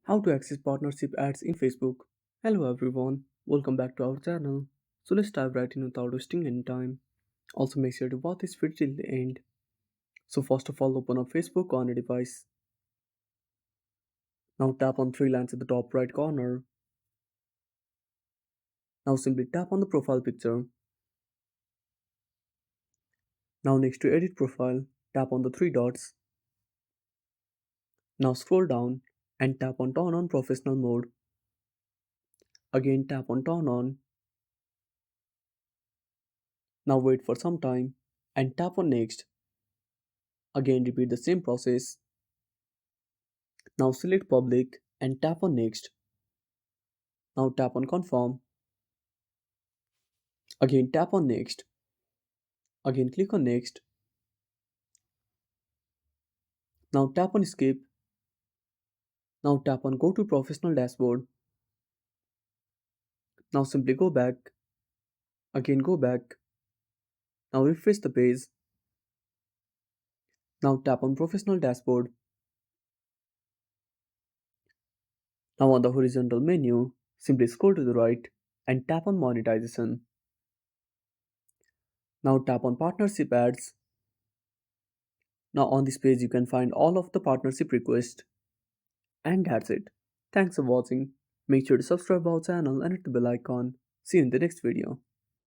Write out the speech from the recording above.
How to access partnership ads in Facebook. Hello everyone, welcome back to our channel. So let's dive right in without wasting any time. Also make sure to watch this video till the end. So first of all, open up Facebook on a device. Now tap on three lines at the top right corner. Now simply tap on the profile picture. Now next to edit profile, tap on the three dots. Now scroll down and tap on turn on professional mode. Again tap on turn on. Now wait for some time and tap on next. Again repeat the same process. Now select public and tap on next. Now tap on confirm. Again tap on next. Again click on next. Now tap on skip. Now tap on go to professional dashboard. Now simply go back. Again go back. Now refresh the page. Now tap on professional dashboard. Now on the horizontal menu, simply scroll to the right and tap on monetization. Now tap on partnership ads. Now on this page you can find all of the partnership requests. And that's it. Thanks for watching. Make sure to subscribe our channel and hit the bell icon. See you in the next video.